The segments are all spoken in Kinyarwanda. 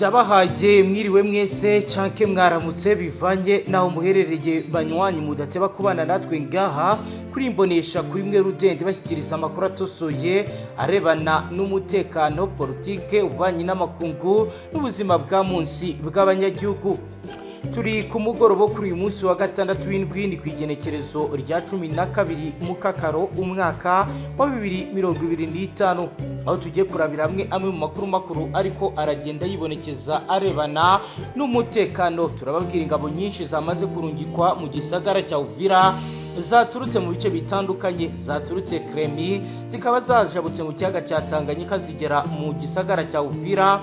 Ndabahaye mwiriwe mwese canke mwaramutse bivanye naho muherereye banywanyi mudateba kubana natwe ngaha kuri imbonesha kuri mwe rudende bashyikiriza amakuru atosoye arebana n'umutekano politike ubanye n'amakungu n'ubuzima bwa munsi bw'abanyagihugu. Turi ku mugoroba kuri uyu munsi wa gatandatu w'indwi ni kwigenekerezo rya 12 mukakaro umwaka wa 2025 aho tugiye kurabira amwe mu makuru ariko aragenda yibonekeza arebana n'umutekano. Turababwira ingabo nyinshi zamaze kurungikwa mu gisagara cya Uvira zaturutse mu bice bitandukanye, zaturutse Kremi zikaba zajabutse mu kiyaga cya Tanganyika zigera mu gisagara cya Uvira,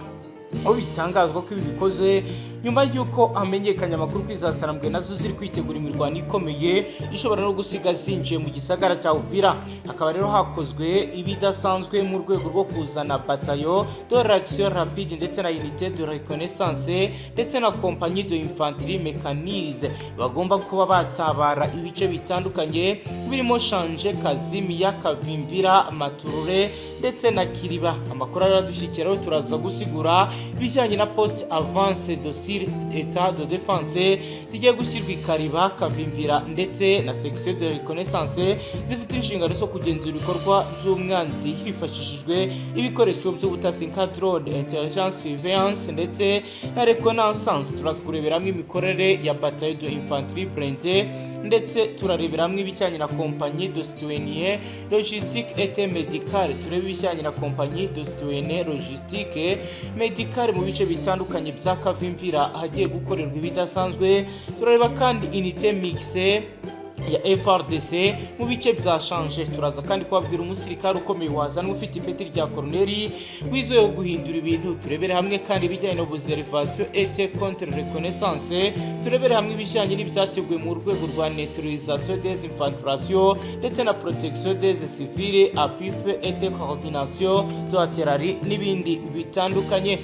aho bitangazwa ko ibi bikoze nyuma y'uko hamenyekanye amakuru kwizasarambwe nazo ziri kwitegura imirwano ikomeye ishobora no gusiga zinjiye mu gisagara cya Uvira. Hakaba rero hakozwe ibidasanzwe mu rwego rwo kuzana batayo de réaction rapide ndetse na unité de reconnaissance ndetse na compagnie de infanterie mécanisée bagomba kuba batabara ibice bitandukanye birimo Shanje, Kazimiya, Kavimvira, Maturure ndetse na Kiriba. Amakuru aradushyikiraho turaza gusigura bijyanye na poste avance dossier état de défense zigiye gushyirwa Kariba, Kavimvira ndetse na section de reconnaissance zifite inshingano zo kugenzura ibikorwa by'umwanzi hifashishijwe ibikoresho by'ubutasi nka drone, intelligence, surveillance ndetse na reconnaissance. Turaza kureberamo imikorere ya bataille de infanterie blindée ndetse turareberamo ibijyanye na compagnie de citoyenne logistique et médicale, turebe ibijyanye na compagnie de citoyenne logistique médicale mu bice bitandukanye bya Kavimvira hagiye gukorerwa ibidasanzwe. Turareba kandi unité mixée ya FRDC mu bice bya Shanje. Turaza kandi kubabwira umusirikare ukomeye wazanwe ufite ipeti rya coloneli wizoye guhindura ibintu. Turebere hamwe kandi ibijyanye n'observation et contre reconnaissance, turebere hamwe ibijyanye n'ibyateguwe mu rwego rwa neutralisation des infiltrations ndetse na protection des civils, appui et coordination de la terrorisme n'ibindi bitandukanye.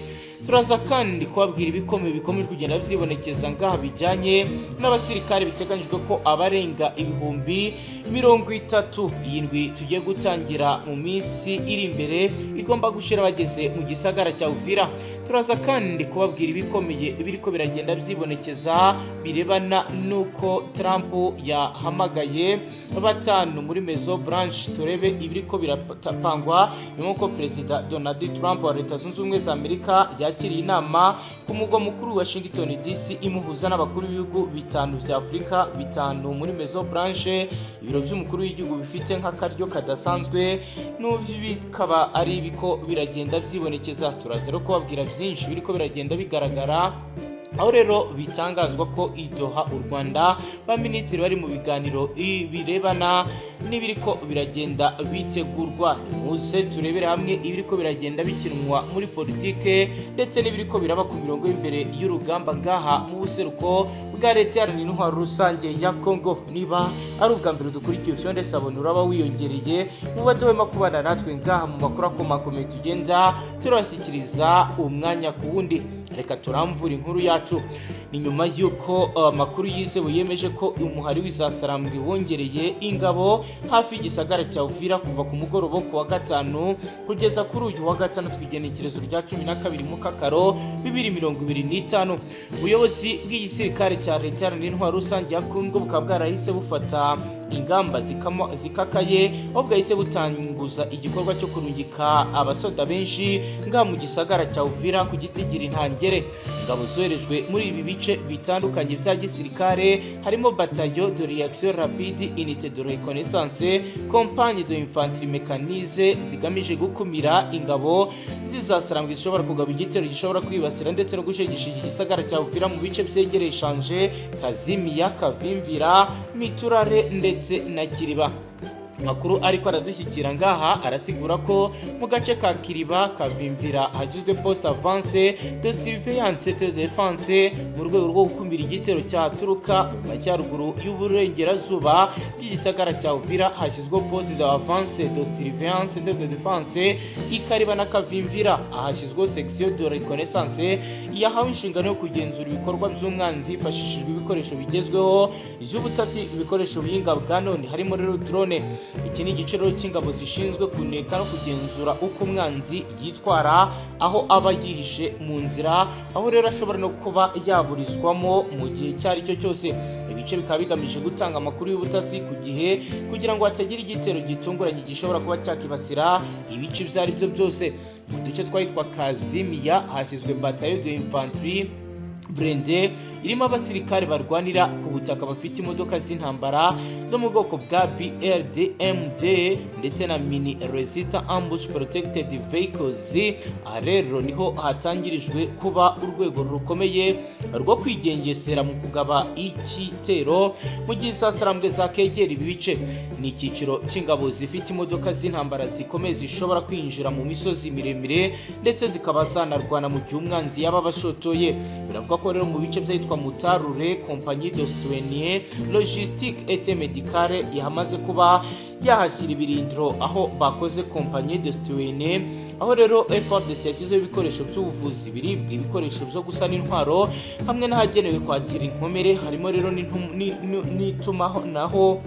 Turaza kandi kubabwira ibikomeye bikomeje kugenda byibonekeza ngaha bijyanye n'abasirikare biteganyijwe ko abarenga 30,000 yindwi tugiye gutangira mu minsi iri imbere igomba gushira bageze mu gisagara cya Uvira. Turaza kandi kubabwira ibikomeye biriko biragenda byibonekeza birebana nuko Trump yahamagaye batanu muri Maison Blanche. Turebe ibiriko birapangwa nuko Perezida Donald Trump wa Leta Zunze Ubumwe za Amerika yakiriye inama ku mugwa mukuru wa Washington DC imuhuza n'abakuru b'ibihugu bitanu vya Afrika, bitanu muri Maison Blanche. Ibiro by'umukuru w'igihugu bifite nk'akaryo kadasanzwe n'ubikaba ari ibiko biragenda byibonekeza. Turaza rero kubabwira byinshi biriko biragenda bigaragara, aho rero bitangazwa ko Doha u Rwanda ba minisitiri bari mu biganiro birebana n'ibiriko biragenda bitegurwa. Muze turebere hamwe ibiriko biragenda bikinwa muri politike ndetse n'ibiriko biraba ku mirongo y'imbere y'urugamba ngaha mu buseruko bwa leta y'intwaro rusange ya Kongo. Niba ari ubwa mbere dukurikiye ushonde sabone uraba wiyongereye mu badohema kubana natwe ngaha mu makuru akomakomeye tugenda turashyikiriza umwanya ku wundi. Reka turamvura inkuru yacu. Ni nyuma y'uko amakuru yizewe yemeje ko umuhari w'izasarambwe wongereye ingabo hafi y'igisagara cya Uvira kuva ku mugoroba ku wa gatanu kugeza kuri uyu wa gatanu twigenekerezo rya 12 mukakaro 2025. Ubuyobozi bw'igisirikare cya leta y'intwaro rusange ya Kongo bukaba bwarahise bufata ingamba zikakaye, aho bwahise butanguza igikorwa cyo kurungika abasoda benshi ngaha mu gisagara cya Uvira ku gitigira intangere. Ingabo zoherejwe muri ibi bice bitandukanye bya gisirikare harimo bataillon de réaction rapide, unité de reconnaissance, compagnie de infanterie mécanisée zigamije gukumira ingabo zizasarambwe zishobora kugaba igitero gishobora kwibasira ndetse no gushegesha igisagara cya Uvira mu bice byegereye Shanje, Kazimiya, Kavimvira, Miturare ndetse na Kiriba. Makuru ariko aradushyikira ngaha arasigura ko mu gace ka Kiriba, Kavimvira hagizwe poste avance de surveillance et de défense mu rwego rwo gukumira igitero cyaturuka mu majyaruguru y'uburengerazuba bw'igisagara cya Uvira. Hashyizwe poste d'avance de surveillance et de défense Kariba na Kavimvira. Ahashyizwe section de reconnaissance yahawe inshingano yo kugenzura ibikorwa by'umwanzi hifashishijwe ibikoresho bigezweho iby'ubutasi, ibikoresho bihinga bwa none harimo rero drone. Iki ni igiciro cy'ingabo zishinzwe kuneka no kugenzura uko umwanzi yitwara, aho aba yihishe mu nzira, aho rero ashobora no kuba yaburizwamo mu gihe icyo ari cyo cyose. Ibice bikaba bigamije gutanga amakuru y'ubutasi ku gihe kugira ngo hatagira igitero gitunguranye gishobora kuba cyakibasira ibice ibyo ari byo byose. Mu duce twahitwa Kazimiya hashyizwe bataillon de infanterie Brende irimo abasirikare barwanira ku butaka bafite imodoka z'intambara zo mu bwoko bwa BRDMD ndetse na mini resistant ambush protected vehicles. Aha rero niho hatangirijwe kuba urwego rukomeye rwo kwigengesera mu kugaba igitero mu gihe sasarambwe zakegera ibi bice. Ni icyiciro cy'ingabo zifite imodoka z'intambara zikomeye zishobora kwinjira mu misozi miremire ndetse zikaba zanarwana mu gihe umwanzi yaba bashotoye. Biravuga ko rero mu bice byitwa Mutarure Compagnie de Soutien Logistique et Médicale yahamaze kuba yahashyira ibirindiro aho bakoze Compagnie de Soutien, aho rero FARDC yashyizeho ibikoresho by'ubuvuzi biribwa, ibikoresho byo gusana intwaro hamwe n'ahagenewe kwakira inkomere. Harimo rero n'itumaho naho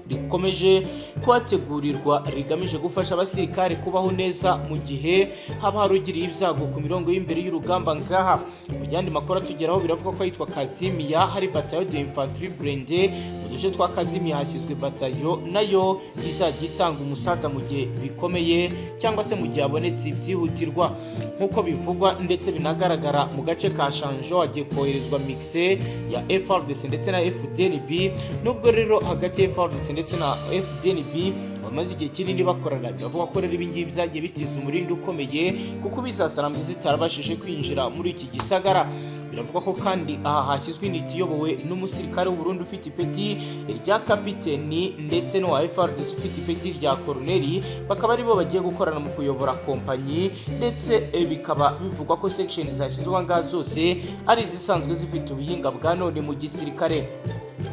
rikomeje kwategurirwa rigamije gufasha abasirikare kubaho neza mu gihe haba harugiriye ibyago ku mirongo y'imbere y'urugamba. Ngaha mu yandi makuru atugeraho biravuga ko yitwa Kazimiya hari bataillon de infanterie Brende. Mu duce twa Kazimiya hashyizwe bataillon nayo izajya itanga umusada mu gihe bikomeye cyangwa se mu gihe habonetse ibyihutirwa nk'uko bivugwa ndetse binagaragara. Mu gace ka Shanjo hagiye koherezwa mixe ya FARDC ndetse na FDNB, nubwo rero hagati ya FARDC ndetse na FDNB bamaze igihe kinini bakorana. Biravuga ko rero ibingibi byagiye bitiza umurindi ukomeye kuko bizasarambwe zitarabashije kwinjira muri iki gisagara. Biravuga ko kandi aha hashyizwe initi iyobowe n'umusirikare w'u Burundi ufite ipeti rya kapiteni ndetse n'uwa FARDC ufite ipeti rya koloneli, bakaba aribo bagiye gukorana mu kuyobora kompanyi ndetse bikaba bivugwa ko section zashyizwe ngaha zose ari izisanzwe zifite ubuhinga bwa none mu gisirikare.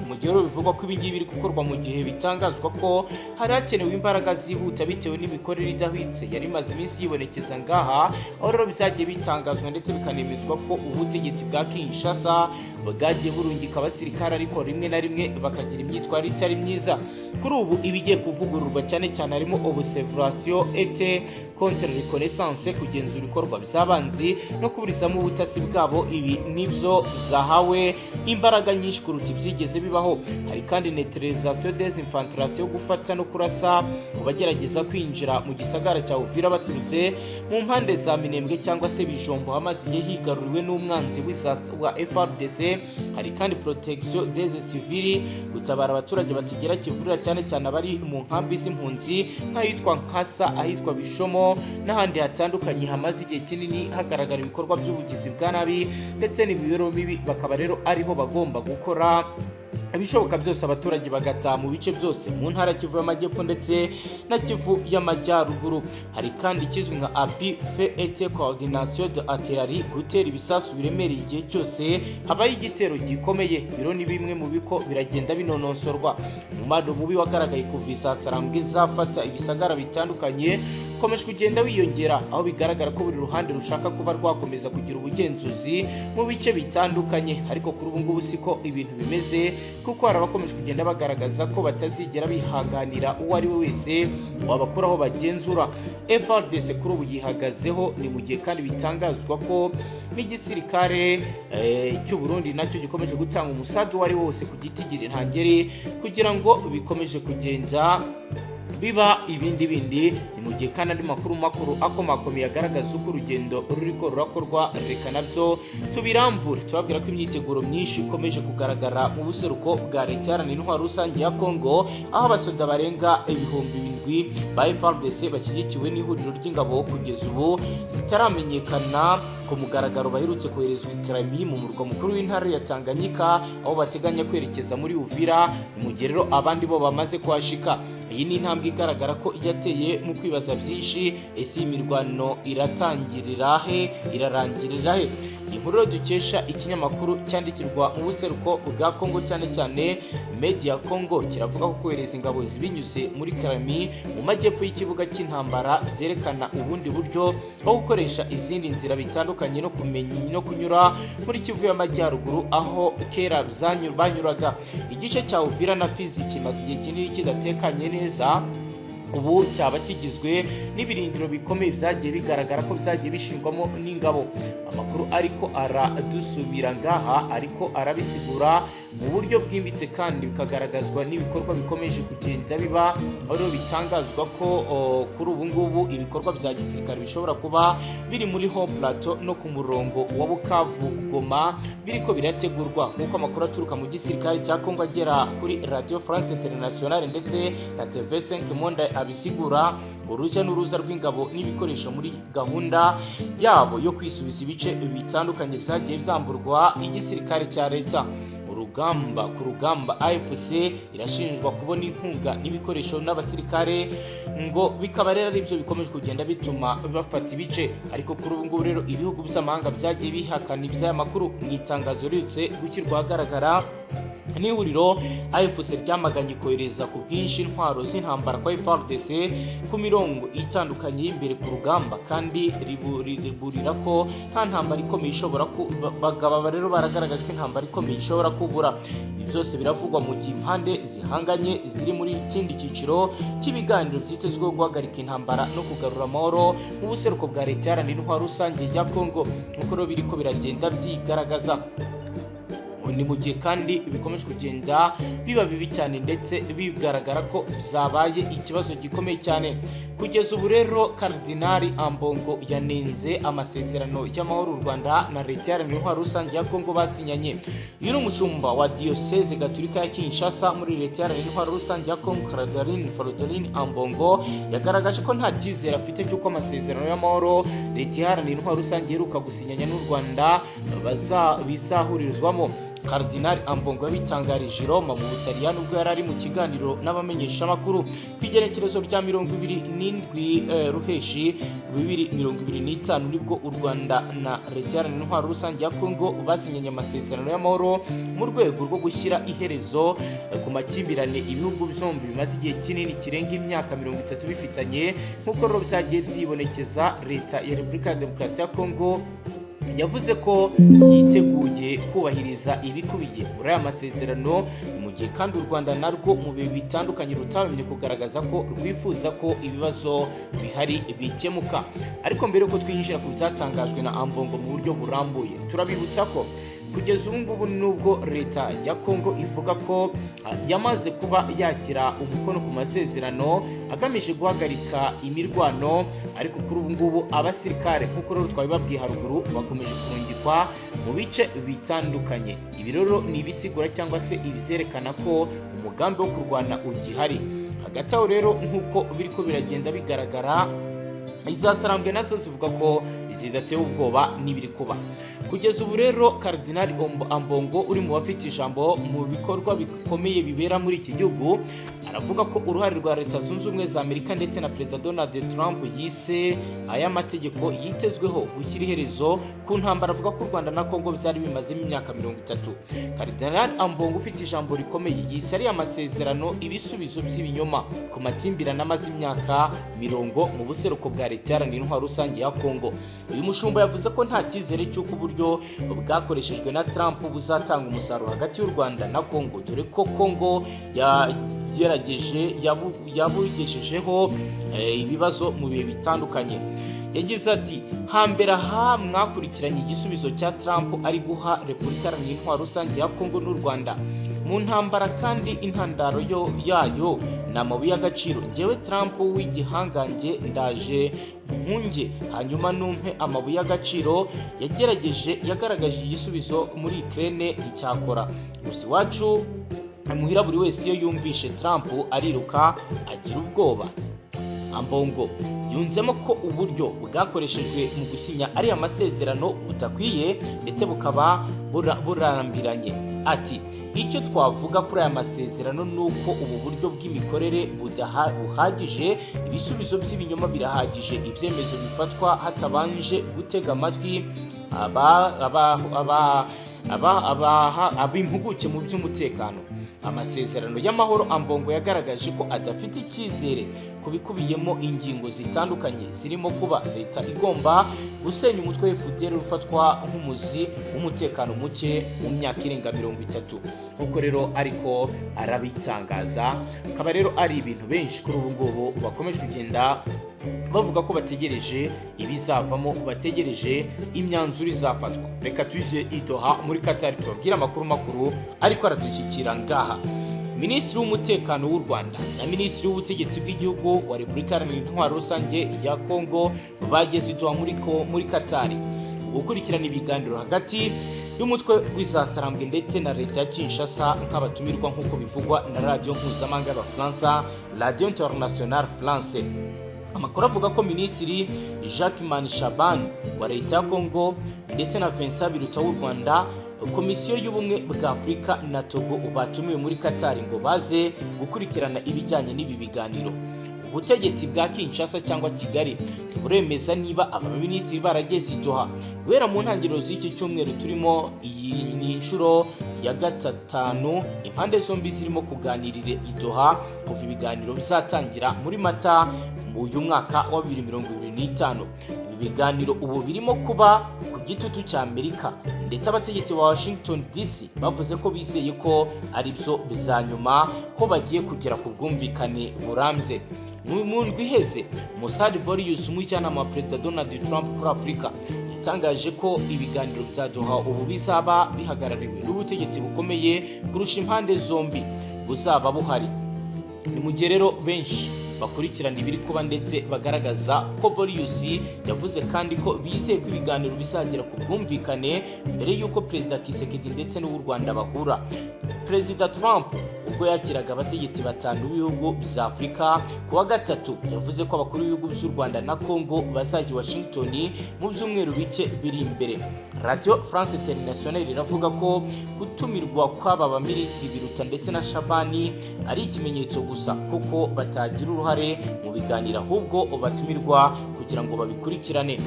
Mu gihe bivugwa ko ibingibi biri gukorwa mu gihe bitangazwa ko hari hakenewe imbaraga zihuta bitewe n'imikorere idahwitse yari imaze iminsi yibonekeza ngaha, aho rero bizagiye bitangazwa ndetse bikanemezwa ko ubutegetsi bwa Kinshasa bwagiye burungika abasirikare ariko rimwe na rimwe bakagira imyitwarire itari myiza. Kuri ubu ibigiye kuvugururwa cyane cyane harimo observation et contre reconnaissance, kugenzura ibikorwa by'abanzi no kuburizamo ubutasi bwabo. Ibi nibyo zahawe imbaraga nyinshi kuruta ibyigeze bibaho. Hari kandi neutralisation des infiltrations yo gufata no kurasa ku bagerageza kwinjira mu gisagara cya Uvira baturutse mu mpande za Minembwe cyangwa se Bijombo hamaze igihe higaruriwe n'umwanzi wa FARDC. Hari kandi protection des civils, gutabara abaturage batigera kivurira cyane cyane abari mu nkambi z'impunzi nk'ahitwa Nkasa, ahitwa Bishomo n'ahandi hatandukanye hamaze igihe kinini hagaragara ibikorwa by'ubugizi bwa nabi ndetse n'imibereho mibi. Bakaba rero ariho bagomba gukora ibishoboka byose abaturage bagataha mu bice byose mu ntara Kivu y'Amajyepfo ndetse na Kivu y'Amajyaruguru. Hari kandi ikizwi nka appui fait et coordination de artillerie, gutera ibisasu biremereye igihe cyose habaye igitero gikomeye. Biro ni bimwe mu biko biragenda binononsorwa. Umumaro mubi wagaragaye kuva isasarambwe zafata ibisagara bitandukanye ukomeje kugenda wiyongera, aho bigaragara ko buri ruhande rushaka kuba rwakomeza kugira ubugenzuzi mu bice bitandukanye. Ariko kuri ubu ngubu siko ibintu bimeze, kuko hari abakomeje kugenda bagaragaza ko batazigera bihanganira uwo ari we wese wabakuraho bagenzura. FARDC kuri ubu yihagazeho, ni mu gihe kandi bitangazwa ko n'igisirikare cy'u Burundi nacyo gikomeje gutanga umusada uwo ari wose ku gitigiri ntangere kugira ngo bikomeje kugenda biba ibindi. Ni mu gihe kandi andi makuru akomakomeye agaragaza uko urugendo ruriko rurakorwa. Reka nabyo tubiramvure tubabwira ko imyiteguro myinshi ikomeje kugaragara mu buseruko bwa leta iharanira intwaro rusange ya Kongo, aho abasoda barenga 7,000 ba FARDC bashyigikiwe n'ihuriro ry'ingabo kugeza ubu zitaramenyekana ku mugaragaro baherutse koherezwa Ikirami mu murwa mukuru w'intara ya Tanganyika, aho bateganya kwerekeza muri Uvira. Mu gihe rero abandi bo bamaze kuhashika. Iyi ni intambwe igaragara ko yateye mu kwibaza byinshi, ese imirwano iratangirira he, irarangirira he? inkuru dukesha ikinyamakuru cyandikirwa mu buseruko bwa Kongo cyane cyane Media Congo kiravuga ko kohereza ingabo zibinyuze muri Kalemi mu majyepfo y'ikibuga cy'intambara byerekana ubundi buryo bwo gukoresha izindi nzira bitandukanye no kumenya no kunyura muri Kivu y'Amajyaruguru aho kera banyuraga. Igice cya Uvira na Fizi kimaze igihe kinini kidatekanye neza, ubu cyaba kigizwe n'ibirindiro bikomeye byagiye bigaragara ko byagiye bishingwamo n'ingabo. Amakuru ariko aradusubira ngaha ariko arabisigura mu buryo bwimbitse kandi bikagaragazwa n'ibikorwa bikomeje kugenda biba, aho bitangazwa ko kuri ubu ngubu ibikorwa bya gisirikare bishobora kuba biri muri Haut Plateau no ku murongo wa Bukavu Goma biriko birategurwa, nk'uko amakuru aturuka mu gisirikare cya Kongo agera kuri Radio France Internationale ndetse na TV5 Monde abisigura. Urujya n'uruza rw'ingabo n'ibikoresho muri gahunda yabo yo kwisubiza ibice bitandukanye byagiye byamburwa igisirikare cya leta. Ku rugamba AFC irashinjwa kubona inkunga n'ibikoresho n'abasirikare ngo bikaba rero ari byo bikomeje kugenda bituma bafata ibice, ariko kuri ubu ngubu rero ibihugu by'amahanga byagiye bihakana iby'aya makuru. Mu itangazo rirutse gushyirwa ahagaragara n'ihuriro AFC ryamaganye kohereza ku bwinshi intwaro z'intambara kwa FARDC ku mirongo itandukanye y'imbere ku rugamba, kandi riburira ko nta ntambara ikomeye ishobora bagaba rero baragaragaje ko intambara ikomeye ishobora kubura. Ibi byose biravugwa mu gihe impande zihanganye ziri muri ikindi cyiciro cy'ibiganiro byitezweho guhagarika intambara no kugarura amahoro mu buseruko bwa leta iharanira intwaro rusange ya Kongo, nk'uko rero biriko biragenda byigaragaza. Ni mu gihe kandi bikomeje kugenda biba bibi cyane ndetse bigaragara ko byabaye ikibazo gikomeye cyane. Kugeza ubu rero Kardinali Ambongo yanenze amasezerano y'amahoro u Rwanda na leta iharanira intwaro rusange ya Kongo basinyanye. Uyu ni umushumba wa Diocese Gatolika ya Kinshasa muri leta iharanira intwaro rusange ya Kongo, Kardinali Ambongo yagaragaje ko nta cyizere afite cy'uko amasezerano y'amahoro leta iharanira intwaro rusange iheruka gusinyanya n'u Rwanda bizahurizwamo. Kardinali Ambongo yabitangarije i Roma mu Butaliyani ubwo yari ari mu kiganiro n'abamenyeshamakuru ku igenekerezo rya 27 Ruheshi 2025 nibwo u Rwanda na leta iharanira intwaro rusange ya Kongo basinyanye amasezerano y'amahoro mu rwego rwo gushyira iherezo ku makimbirane ibihugu byombi bimaze igihe kinini kirenga imyaka 30 bifitanye, nk'uko rero byagiye byibonekeza. Leta ya Repubulika ya Demokarasi ya Kongo yavuze ko yiteguye kubahiriza ibikubiye muri aya masezerano, mu gihe kandi u Rwanda narwo mu bihe bitandukanye rutabemye kugaragaza ko rwifuza ko ibibazo bihari bikemuka. Ariko mbere yuko twinjira ku byatangajwe na Ambongo mu buryo burambuye, turabibutsa ko kugeza ubu ngubu nubwo leta ya Kongo ivuga ko yamaze kuba yashyira umukono ku masezerano agamije guhagarika imirwano, ariko kuri ubu ngubu abasirikare nk'uko rero twabibabwiye haruguru bakomeje kurungikwa mu bice bitandukanye. Ibi rero ni ibisigura cyangwa se ibizerekana ko umugambi wo kurwana ugihari. Hagati aho rero nk'uko biriko biragenda bigaragara, izasarambwe nazo zivuga ko zidatewe ubwoba n'ibiri kuba. Kugeza ubu rero Kardinali Ambongo uri mu bafite ijambo mu bikorwa bikomeye bibera muri iki gihugu aravuga ko uruhare rwa Leta Zunze Ubumwe za Amerika ndetse na Perezida Donald Trump yise aya mategeko yitezweho gushyira iherezo ku ntambara, avuga ko u Rwanda na Kongo byari bimazemo imyaka 30. Kardinali Ambongo ufite ijambo rikomeye yise ari amasezerano ibisubizo by'ibinyoma ku makimbirane amaze imyaka 40 mu buseruko bwa leta iharanira intwaro rusange ya Kongo. Uyu mushumba yavuze ko nta cyizere cy'uko uburyo bwakoreshejwe na Trump buzatanga umusaruro hagati y'u Rwanda na Kongo, dore ko Kongo yabugejejeho ibibazo mu bihe bitandukanye. Yagize ati hambere aha mwakurikiranye igisubizo cya Trump ari guha Repubulika Iharanira Intwaro Rusange ya Kongo n'u Rwanda mu ntambara, kandi intandaro yayo ni amabuye y'agaciro. Njyewe Trump w'igihangange ndaje mpunge hanyuma numpe amabuye y'agaciro. Yagaragaje igisubizo muri Ukraine nticyakora, gusa iwacu muhira buri wese iyo yumvishe Trump ariruka agira ubwoba. Ambongo yunzemo ko uburyo bwakoreshejwe mu gusinya ari amasezerano butakwiye ndetse bukaba burambiranye. Ati icyo twavuga kuri aya masezerano nuko ubu buryo bw'imikorere buhagije, ibisubizo by'ibinyoma birahagije, ibyemezo bifatwa hatabanje gutega amatwi abimpuguke mu by'umutekano. Amasezerano y'amahoro Ambongo yagaragaje ko adafite icyizere ku bikubiyemo ingingo zitandukanye zirimo kuba leta igomba gusenya umutwe FDL ufatwa nk'umuzi w'umutekano muke mu myaka irenga 30. Nk'uko rero ariko arabitangaza, akaba rero ari ibintu benshi kuri ubu ngubu bakomeje kugenda bavuga ko bategereje ibizavamo, bategereje imyanzuro izafatwa. Reka tuje i Doha muri Qatar tubabwira amakuru makuru ariko aradushyikira ngaha. Minisitiri w'umutekano w'u Rwanda na Minisitiri w'ubutegetsi bw'igihugu wa Repubulika Iharanira Intwaro Rusange ya Kongo bageze i Doha muri Qatar gukurikirana ibiganiro hagati y'umutwe w'izasarambwe ndetse na leta ya Kinshasa nk'abatumirwa nk'uko bivugwa na radio mpuzamahanga y'Abafaransa Radio Internationale France. Amakuru avuga ko Minisitiri Jacques Shaban wa leta ya Kongo ndetse na Vincent Biruta w'u Rwanda, Komisiyo y'Ubumwe bwa Afurika na Togo batumiwe muri Qatar ngo baze gukurikirana ibijyanye n'ibi biganiro. Ubutegetsi bwa Kinshasa cyangwa Kigali buremeza niba aba minisitiri barageze i Doha. Guhera mu ntangiriro z'iki cyumweru turimo, iyi ni inshuro ya gatanu impande zombi zirimo kuganirira i Doha kuva ibiganiro bizatangira muri Mata uyu mwaka wa 2025. Ibi biganiro ubu birimo kuba ku gitutu cya Amerika ndetse abategetsi ba Washington DC bavuze ko bizeye ko ari byo bizanyuma ko bagiye kugera ku bwumvikane burambye. Mu ndwi iheze, Mossad Boris umujyanama wa Perezida Donald Trump kuri Afurika yatangaje ko ibiganiro bya Doha ubu bizaba bihagarariwe n'ubutegetsi bukomeye kurusha impande zombi buzaba buhari. Ni mu gihe rero benshi bakurikirana ibiri kuba ndetse bagaragaza ko Boris yavuze kandi ko bizeye ko ibiganiro bizagera ku bwumvikane mbere y'uko Perezida Tshisekedi ndetse n'u Rwanda bahura. Perezida Trump ubwo yakiraga abategetsi batanu b'ibihugu bya Afurika ku wa gatatu yavuze ko abakuru b'ibihugu by'u Rwanda na Kongo bazajya Washington mu byumweru bike biri imbere. Radio France Internationale iravuga ko gutumirwa kw'aba baminisitiri Biruta ndetse na Shabani ari ikimenyetso gusa kuko batagira uruhare mu biganiro, ahubwo batumirwa kugira ngo babikurikirane.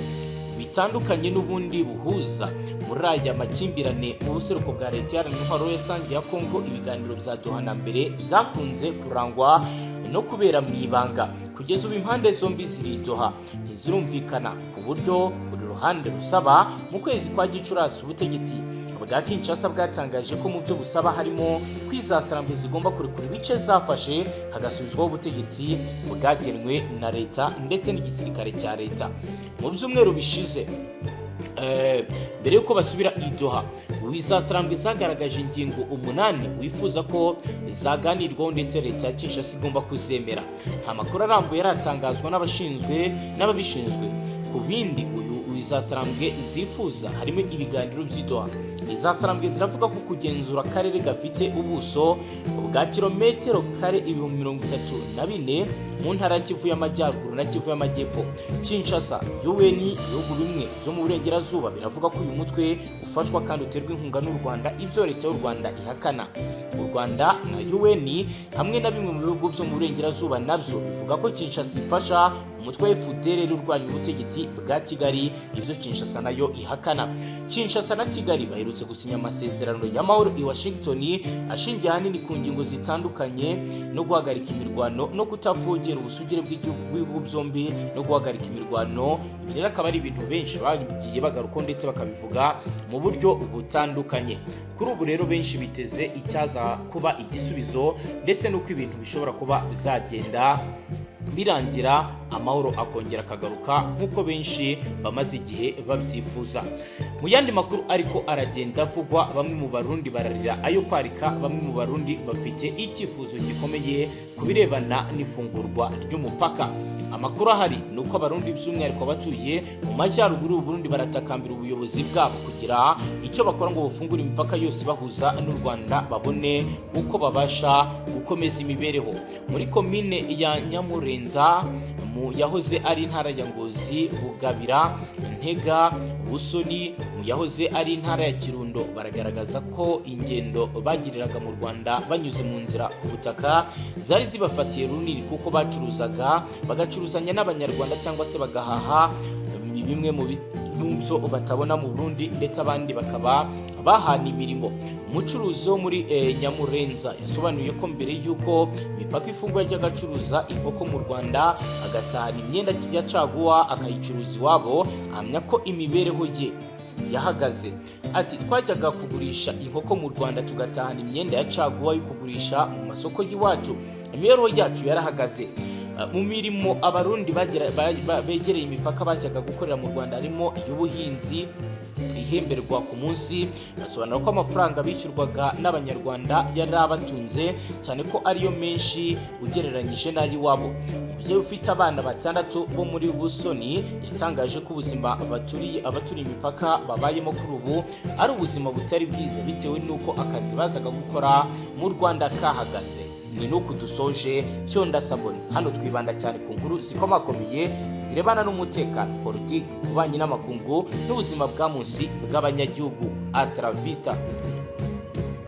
Bitandukanye n'ubundi buhuza muri aya makimbirane mu buseruko bwa leta Iharanira Intwaro Rusange ya Kongo, ibiganiro bya Doha na mbere byakunze kurangwa no kubera mu ibanga. Kugeza ubu impande zombi ziri Doha ntizirumvikana ku buryo buri ruhande rusaba. Mu kwezi kwa Gicurasi ubutegetsi bwa Kinshasa bwatangaje ko mu byo busaba harimo kwizasarambwe zigomba kurekura ibice zafashe hagasubizwaho ubutegetsi bwagenwe na leta ndetse n'igisirikare cya leta. Mu byumweru bishize mbere yuko basubira i Doha, wizasarambwe zagaragaje ingingo 8 wifuza ko zaganirwaho ndetse leta ya Kinshasa igomba kuzemera. Nta makuru arambuye yaratangazwa n'ababishinzwe ku bindi wizasarambwe zifuza harimo ibiganiro by'i Doha. Izasarambwe ziravuga ko kugenzura akarere gafite ubuso bwa kilometero kare 34,000 mu ntara ya Kivu y'Amajyaruguru na Kivu y'Amajyepfo. Kinshasa, UN, ibihugu bimwe byo mu burengerazuba biravuga ko uyu mutwe ufashwa kandi uterwa inkunga n'u Rwanda, ibyo leta y'u Rwanda ihakana. U Rwanda na UN hamwe na bimwe mu bihugu byo mu burengerazuba nabyo bivuga ko Kinshasa ifasha umutwe wa FDL urwanya ubutegetsi bwa Kigali, ibyo Kinshasa nayo ihakana. Kinshasa na Kigali baherutse gusinya amasezerano y'amahoro i Washington ashingiye ahanini ku ngingo zitandukanye no guhagarika imirwano no kutavogera ubusugire bw'ibihugu byombi no guhagarika imirwano. Ibi rero akaba ari ibintu benshi bagiye bagaruka ndetse bakabivuga mu buryo butandukanye. Kuri ubu rero benshi biteze icyaza kuba igisubizo ndetse n'uko ibintu bishobora kuba bizagenda birangira amahoro akongera akagaruka nk'uko benshi bamaze igihe babyifuza. Mu yandi makuru ariko aragenda avugwa, bamwe mu Barundi bararira ayo kwarika, bamwe mu Barundi bafite icyifuzo gikomeye ku birebana n'ifungurwa ry'umupaka. Amakuru ahari ni uko Abarundi by'umwihariko batuye mu majyaruguru y'u Burundi baratakambira ubuyobozi bwabo kugira icyo bakora ngo bafungure imipaka yose bahuza n'u Rwanda, babone uko babasha gukomeza imibereho. Muri komine ya Nyamurenza mu yahoze ari intara ya Ngozi, Bugabira, Ntega, Busoni mu yahoze ari intara ya Kirundo baragaragaza ko ingendo bagiriraga mu Rwanda banyuze mu nzira ku butaka zari zibafatiye runini kuko bacuruzanya n'Abanyarwanda cyangwa se bagahaha ibi bimwe mu byo batabona mu Burundi ndetse abandi bakaba bahana imirimo. Umucuruzi wo muri Nyamurenza yasobanuye ko mbere y'uko imipaka ifungwa y'agacuruza inkoko mu Rwanda agatahana imyenda ya caguwa akayicuruza iwabo, ahamya ko imibereho ye yahagaze. Ati twajyaga kugurisha inkoko mu Rwanda tugatahana imyenda ya caguwa yo kugurisha mu masoko y'iwacu, imibereho yacu yarahagaze. Mu mirimo abarundi begereye imipaka bajyaga gukorera mu Rwanda harimo iy'ubuhinzi ihemberwa ku munsi, basobanura ko amafaranga bishyurwaga n'abanyarwanda yari abatunze cyane ko ariyo menshi ugereranyije n'ay'iwabo. Umubyeyi ufite abana 6 bo muri Busoni yatangaje ko ubuzima abaturiye imipaka babayemo kuri ubu ari ubuzima butari bwiza bitewe n'uko akazi bazaga gukora mu Rwanda kahagaze. Ni nuko dusoje Cyondo Sabon. Hano twibanda cyane ku nkuru zikomakomeye zirebana n'umutekano, politiki, ububanyi n'amakungu n'ubuzima bwa munsi bw'abanyagihugu. Astra Vista.